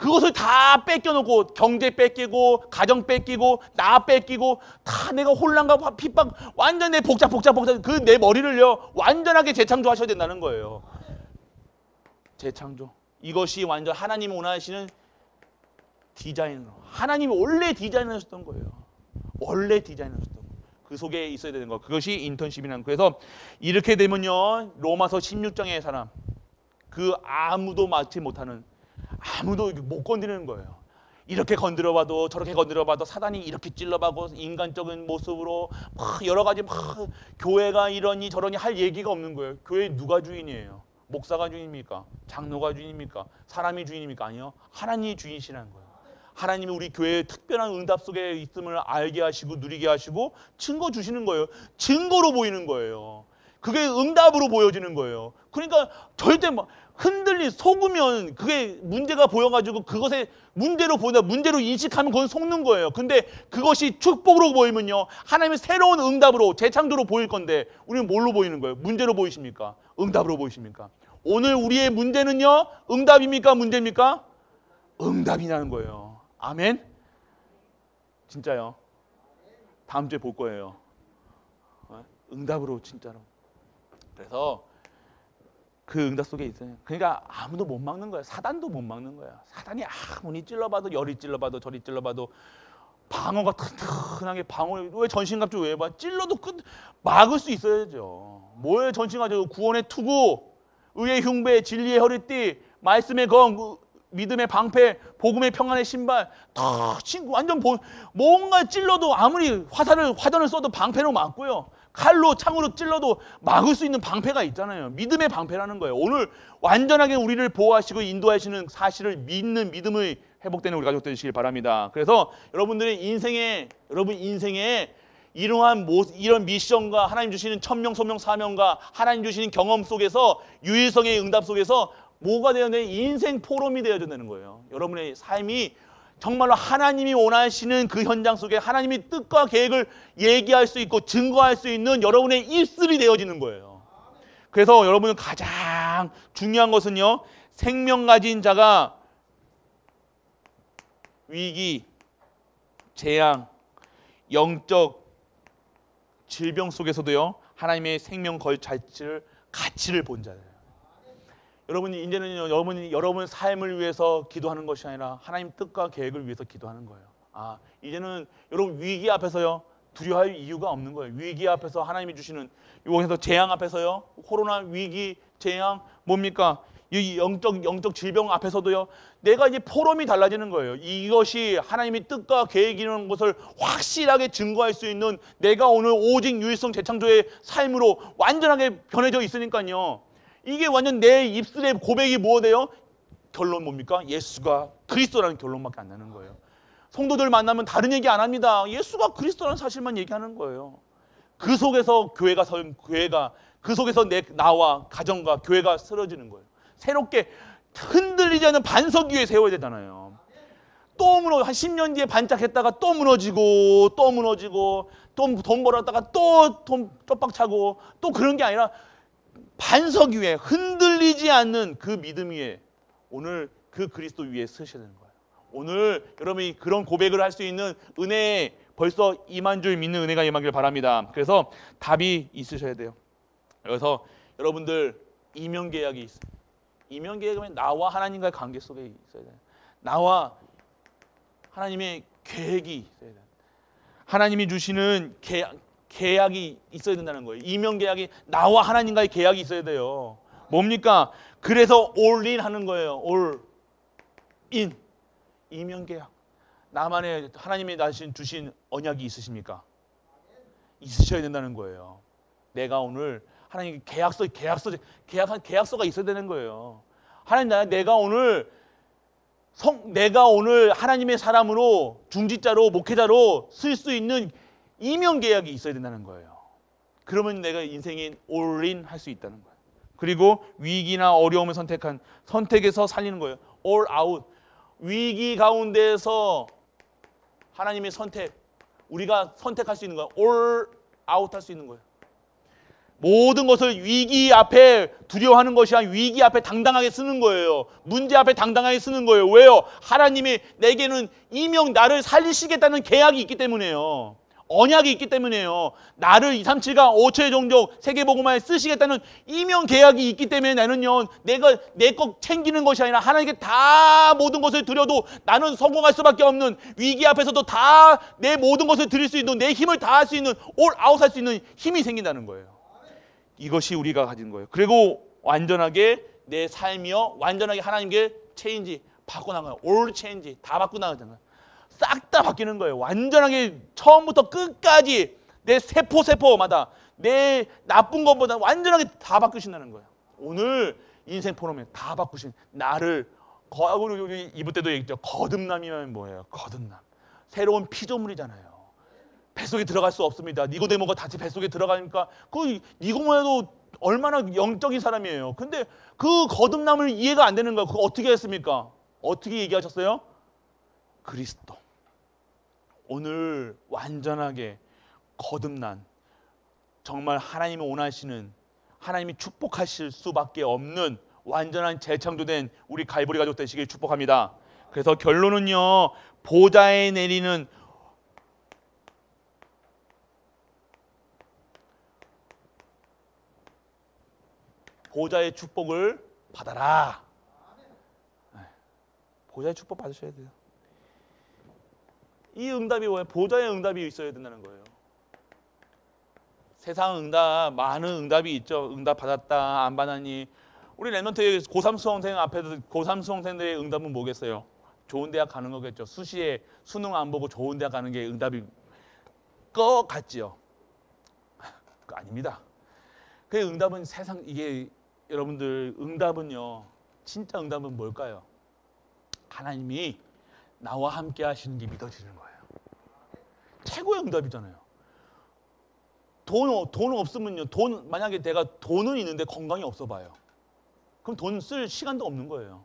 S1: 그것을 다 뺏겨놓고 경제 뺏기고 가정 뺏기고 나 뺏기고 다 내가 혼란과 핍박 완전 내 복잡 그 내 머리를요 완전하게 재창조하셔야 된다는 거예요. 재창조. 이것이 완전 하나님이 원하시는 디자인으로. 하나님이 원래 디자인하셨던 거예요. 원래 디자인하셨던 거예요. 그 속에 있어야 되는 거. 그것이 인턴십이라는 거예요. 그래서 이렇게 되면요 로마서 16장의 사람 그 아무도 막지 못하는 아무도 못 건드리는 거예요. 이렇게 건드려봐도 저렇게 건드려봐도 사단이 이렇게 찔러봐도 인간적인 모습으로 막 여러 가지 막 교회가 이러니 저러니 할 얘기가 없는 거예요. 교회 누가 주인이에요? 목사가 주인입니까? 장로가 주인입니까? 사람이 주인입니까? 아니요. 하나님이 주인이시라는 거예요. 하나님이 우리 교회의 특별한 응답 속에 있음을 알게 하시고 누리게 하시고 증거 주시는 거예요. 증거로 보이는 거예요. 그게 응답으로 보여지는 거예요. 그러니까 절대 막 속으면 그게 문제가 보여가지고 그것에 문제로 보다 문제로 인식하면 그건 속는 거예요. 근데 그것이 축복으로 보이면요 하나님의 새로운 응답으로 재창조로 보일 건데 우리는 뭘로 보이는 거예요? 문제로 보이십니까? 응답으로 보이십니까? 오늘 우리의 문제는요 응답입니까? 문제입니까? 응답이라는 거예요. 아멘. 진짜요. 다음 주에 볼 거예요. 응답으로 진짜로. 그래서 그 응답 속에 있어요. 그러니까 아무도 못 막는 거야. 사단도 못 막는 거야. 사단이 아무리 찔러봐도 열이 찔러봐도 저리 찔러봐도 방어가 튼튼하게 방어를 왜 전신갑주 왜 봐? 찔러도 막을 수 있어야죠. 뭐예요 전신갑주? 구원의 투구, 의의 흉배, 진리의 허리띠, 말씀의 검, 믿음의 방패, 복음의 평안의 신발 다 완전 뭔가 찔러도 아무리 화전을 써도 방패로 막고요. 칼로 창으로 찔러도 막을 수 있는 방패가 있잖아요. 믿음의 방패라는 거예요. 오늘 완전하게 우리를 보호하시고 인도하시는 사실을 믿는 믿음의 회복되는 우리 가족 되시길 바랍니다. 그래서 여러분들의 인생에 이러한 이런 미션과 하나님 주시는 천명, 소명, 사명과 하나님 주시는 경험 속에서 유일성의 응답 속에서 뭐가 되어야 되는 인생 포럼이 되어야 되는 거예요. 여러분의 삶이 정말로 하나님이 원하시는 그 현장 속에 하나님의 뜻과 계획을 얘기할 수 있고 증거할 수 있는 여러분의 입술이 되어지는 거예요. 그래서 여러분은 가장 중요한 것은요. 생명 가진 자가 위기, 재앙, 영적 질병 속에서도요. 하나님의 생명 가치를 본 자예요. 여러분이 이제는 여러분의 삶을 위해서 기도하는 것이 아니라 하나님 뜻과 계획을 위해서 기도하는 거예요. 이제는 여러분 위기 앞에서요 두려워할 이유가 없는 거예요. 위기 앞에서 하나님이 주시는 여기서 재앙 앞에서요 코로나 위기 재앙 뭡니까? 이 영적 질병 앞에서도요 내가 이제 포럼이 달라지는 거예요. 이것이 하나님의 뜻과 계획이라는 것을 확실하게 증거할 수 있는 내가 오늘 오직 유일성 재창조의 삶으로 완전하게 변해져 있으니까요. 이게 완전 내 입술의 고백이 뭐가 돼요? 결론 뭡니까? 예수가 그리스도라는 결론밖에 안 나는 거예요. 성도들 만나면 다른 얘기 안 합니다. 예수가 그리스도라는 사실만 얘기하는 거예요. 그 속에서 교회가 그 속에서 나와 가정과 교회가 쓰러지는 거예요. 새롭게 흔들리지 않는 반석 위에 세워야 되잖아요. 또 한 10년 뒤에 반짝했다가 또 무너지고 또 돈 벌었다가 또 돈 쪽박 차고 또 그런 게 아니라 반석 위에 흔들리지 않는 그 믿음 위에 오늘 그 그리스도 위에 서셔야 되는 거예요. 오늘 여러분이 그런 고백을 할 수 있는 은혜에 벌써 임한 줄 믿는 은혜가 임하길 바랍니다. 그래서 답이 있으셔야 돼요. 그래서 여러분들 이면계약이 있어요. 이면계약은 나와 하나님과의 관계 속에 있어야 돼요. 나와 하나님의 계획이 있어야 돼요. 하나님이 주시는 계약이 있어야 된다는 거예요. 이면계약이 나와 하나님과의 계약이 있어야 돼요. 뭡니까? 그래서 올인 하는 거예요. 올인. 이면계약. 나만의 하나님이 주신 언약이 있으십니까? 있으셔야 된다는 거예요. 내가 오늘 하나님 계약서가 있어야 되는 거예요. 하나님 내가 오늘 하나님의 사람으로 중직자로 목회자로 쓸 수 있는 이면계약이 있어야 된다는 거예요. 그러면 내가 인생인 올인 할 수 있다는 거예요. 그리고 위기나 어려움을 선택에서 살리는 거예요. all out. 위기 가운데에서 하나님의 우리가 선택할 수 있는 거예요. all out 할 수 있는 거예요. 모든 것을 위기 앞에 두려워하는 것이 아니라 위기 앞에 당당하게 쓰는 거예요. 문제 앞에 당당하게 쓰는 거예요. 왜요? 하나님이 내게는 이명 나를 살리시겠다는 계약이 있기 때문에요. 언약이 있기 때문에요. 나를 237강 5초의 종족 세계복음화에 쓰시겠다는 이명 계약이 있기 때문에 나는요, 내가 내 것 챙기는 것이 아니라 하나님께 다 모든 것을 드려도 나는 성공할 수밖에 없는, 위기 앞에서도 다 내 모든 것을 드릴 수 있는, 내 힘을 다할 수 있는, 올 아웃 할 수 있는 힘이 생긴다는 거예요. 이것이 우리가 가진 거예요. 그리고 완전하게 내 삶이요, 완전하게 하나님께 체인지 바꿔나가요. 올 체인지 다 바꿔나가잖아요. 싹 다 바뀌는 거예요. 완전하게 처음부터 끝까지 내 세포마다 내 나쁜 것보다 완전하게 다 바꾸신다는 거예요. 오늘 인생 포럼에 다 바꾸신 나를, 우리 이브 때도 얘기했죠. 거듭남이면 뭐예요? 거듭남. 새로운 피조물이잖아요. 뱃속에 들어갈 수 없습니다. 니고데모가 다시 뱃속에 들어가니까 그 니고데모도 얼마나 영적인 사람이에요. 근데 그 거듭남을 이해가 안 되는 거예요. 그거 어떻게 했습니까? 어떻게 얘기하셨어요? 그리스도. 오늘 완전하게 거듭난, 정말 하나님이 원하시는, 하나님이 축복하실 수밖에 없는 완전한 재창조된 우리 갈보리 가족 되시길 축복합니다. 그래서 결론은요, 보좌에 내리는 보좌의 축복을 받아라. 보좌의 축복 받으셔야 돼요. 이 응답이 뭐예요? 보좌의 응답이 있어야 된다는 거예요. 세상 응답, 많은 응답이 있죠. 응답 받았다, 안 받았니? 우리 랩런트의 고3 수험생 앞에서 고3 수험생들의 응답은 뭐겠어요? 좋은 대학 가는 거겠죠. 수시에 수능 안 보고 좋은 대학 가는 게 응답일 것 같지요? 그거 아닙니다. 그 응답은 세상, 이게 여러분들 응답은요, 진짜 응답은 뭘까요? 하나님이 나와 함께 하시는 게 믿어지는 거예요. 최고의 응답이잖아요. 돈 없으면요, 만약에 내가 돈은 있는데 건강이 없어 봐요. 그럼 돈 쓸 시간도 없는 거예요.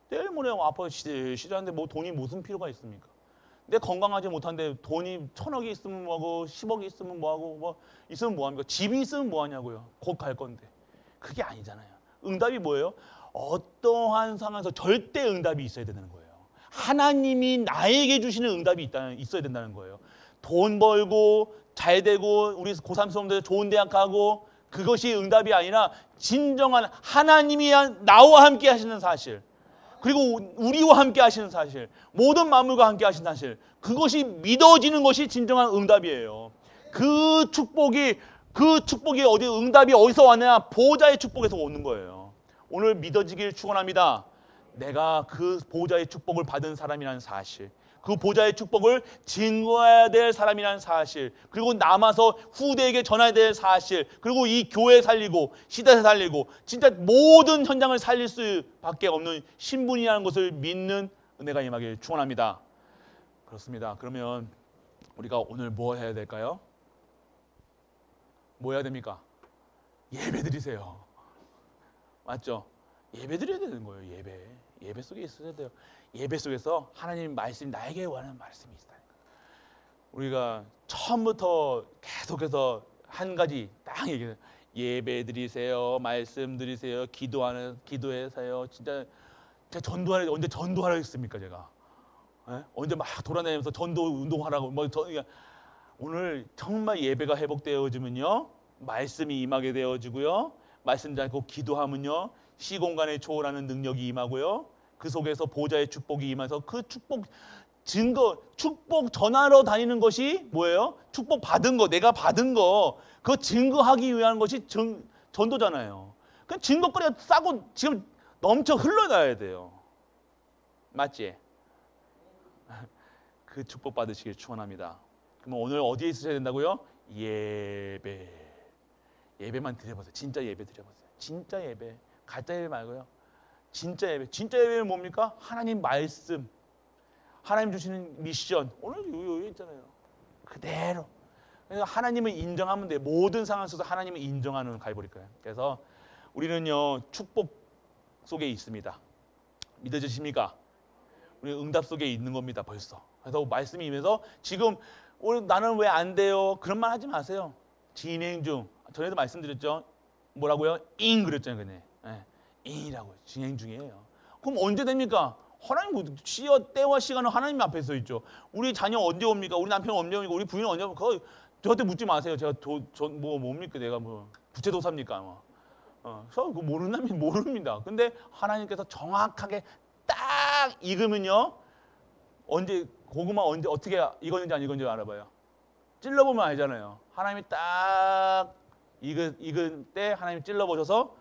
S1: 내일 모레 아파 시들시들한데 뭐 돈이 무슨 필요가 있습니까? 내 건강하지 못한데 돈이 1,000억이 있으면 뭐하고 10억이 있으면 뭐하고 뭐 있으면 뭐합니까? 집이 있으면 뭐하냐고요. 곧 갈 건데. 그게 아니잖아요. 응답이 뭐예요? 어떠한 상황에서 절대 응답이 있어야 되는 거예요. 하나님이 나에게 주시는 응답이 있어야 된다는 거예요. 돈 벌고 잘 되고 우리 고3 수험들 좋은 대학 가고 그것이 응답이 아니라 진정한 하나님이 나와 함께 하시는 사실, 그리고 우리와 함께 하시는 사실, 모든 만물과 함께 하시는 사실, 그것이 믿어지는 것이 진정한 응답이에요. 그 축복이 어디, 응답이 어디서 왔느냐? 보좌의 축복에서 오는 거예요. 오늘 믿어지길 축원합니다. 내가 그 보좌의 축복을 받은 사람이라는 사실, 그 보좌의 축복을 증거해야 될 사람이라는 사실, 그리고 남아서 후대에게 전해야 될 사실, 그리고 이 교회 살리고 시대 살리고 진짜 모든 현장을 살릴 수밖에 없는 신분이라는 것을 믿는 은혜가 임하길 축원합니다. 그렇습니다. 그러면 우리가 오늘 뭐 해야 될까요? 뭐 해야 됩니까? 예배 드리세요. 맞죠? 예배 드려야 되는 거예요. 예배 속에 있어야 돼요. 예배 속에서 하나님 말씀이 나에게 원하는 말씀이 있다니까. 우리가 처음부터 계속해서 한 가지 딱 얘기해요. 예배 드리세요. 말씀 드리세요. 기도해서요. 진짜 전도하라, 언제 전도하라 했습니까 제가? 에? 언제 막 돌아다니면서 전도 운동하라고 오늘 정말 예배가 회복되어지면요, 말씀이 임하게 되어지고요, 말씀 잡고 기도하면요, 시공간을 초월하는 능력이 임하고요, 그 속에서 보좌의 축복이 임해서 그 축복 전하러 다니는 것이 뭐예요? 축복 받은 거, 내가 받은 거, 그거 증거하기 위한 것이 전도잖아요. 그 증거거리가 싸고 지금 넘쳐 흘러나야 돼요. 맞지? 그 축복 받으시길 축원합니다. 그럼 오늘 어디에 있으셔야 된다고요? 예배만 드려보세요. 진짜 예배 드려보세요. 진짜 예배, 가짜 예배 말고요. 진짜 예배는 뭡니까? 하나님 말씀, 하나님 주시는 미션, 오늘 여기 있잖아요. 그대로. 그래서 하나님을 인정하면 돼요. 모든 상황 속에서 하나님을 인정하는 갈보리 거예요. 그래서 우리는요, 축복 속에 있습니다. 믿어지십니까? 우리 응답 속에 있는 겁니다. 벌써. 그래서 말씀이 임해서 지금 나는 왜 안 돼요? 그런 말 하지 마세요. 진행 중. 전에도 말씀드렸죠. 뭐라고요? 인 그랬잖아요. 그네. 인이라고 진행 중이에요. 그럼 언제 됩니까? 하나님 때와 시간은 하나님 앞에 서 있죠. 우리 자녀 언제 옵니까? 우리 남편 언제 옵니까? 우리 부인 언제 옵니까? 저한테 묻지 마세요. 제가 뭡니까? 내가 뭐 부채도사입니까? 그래서 모르는 남이 모릅니다. 근데 하나님께서 정확하게 딱 익으면요. 언제 고구마 언제 어떻게 익었는지 안 익었는지 알아봐요. 찔러보면 알잖아요. 하나님이 딱 익은 때 하나님이 찔러보셔서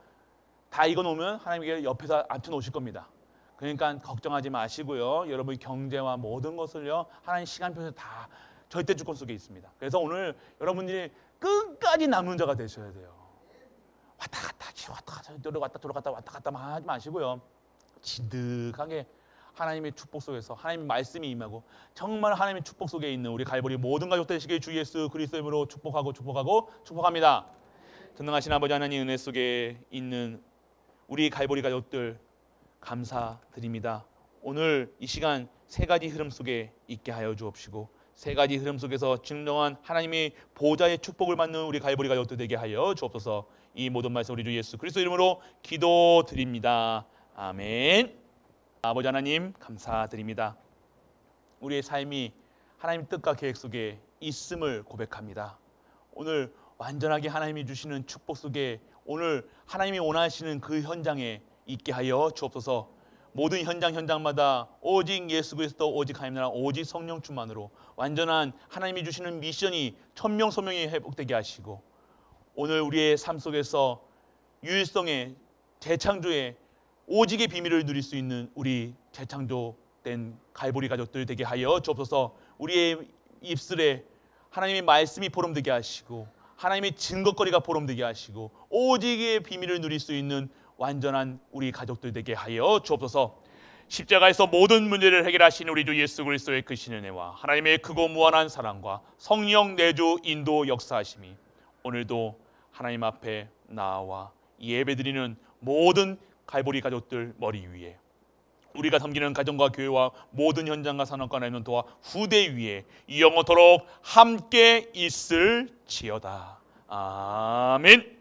S1: 다 익어놓으면 하나님께 옆에서 앉혀놓으실 겁니다. 그러니까 걱정하지 마시고요. 여러분 경제와 모든 것을요. 하나님 시간표에서 다 절대 주권 속에 있습니다. 그래서 오늘 여러분들이 끝까지 남는 자가 되셔야 돼요. 왔다 갔다 왔다 갔다 하지 마시고요. 진득하게 하나님의 축복 속에서 하나님의 말씀이 임하고 정말 하나님의 축복 속에 있는 우리 갈보리 모든 가족 되시길 주 예수 그리스도의 이름으로 축복합니다. 전능하신 아버지 하나님 은혜 속에 있는 우리 갈보리 가족들 감사드립니다. 오늘 이 시간 세 가지 흐름 속에 있게 하여 주옵시고 세 가지 흐름 속에서 진정한 하나님의 보좌의 축복을 받는 우리 갈보리 가족들 되게 하여 주옵소서. 이 모든 말씀 우리 주 예수 그리스도 이름으로 기도드립니다. 아멘. 아버지 하나님 감사드립니다. 우리의 삶이 하나님 뜻과 계획 속에 있음을 고백합니다. 오늘 완전하게 하나님이 주시는 축복 속에 오늘 하나님이 원하시는 그 현장에 있게 하여 주옵소서. 모든 현장마다 오직 예수 그리스도 오직 하나님 나라 오직 성령 충만으로 완전한 하나님이 주시는 미션이 천명 소명이 회복되게 하시고 오늘 우리의 삶 속에서 유일성의 재창조의 오직의 비밀을 누릴 수 있는 우리 재창조된 갈보리 가족들 되게 하여 주옵소서. 우리의 입술에 하나님의 말씀이 보름되게 하시고 하나님의 증거거리가 보름되게 하시고 오직의 비밀을 누릴 수 있는 완전한 우리 가족들 되게 하여 주옵소서. 십자가에서 모든 문제를 해결하신 우리 주 예수 그리스도의 크신 은혜와 하나님의 크고 무한한 사랑과 성령 내주 인도 역사하심이 오늘도 하나님 앞에 나와 예배드리는 모든 갈보리 가족들 머리 위에 우리가 섬기는 가정과 교회와 모든 현장과 산업과 나누는 도와 후대 위에 영원토록 함께 있을지어다. 아멘.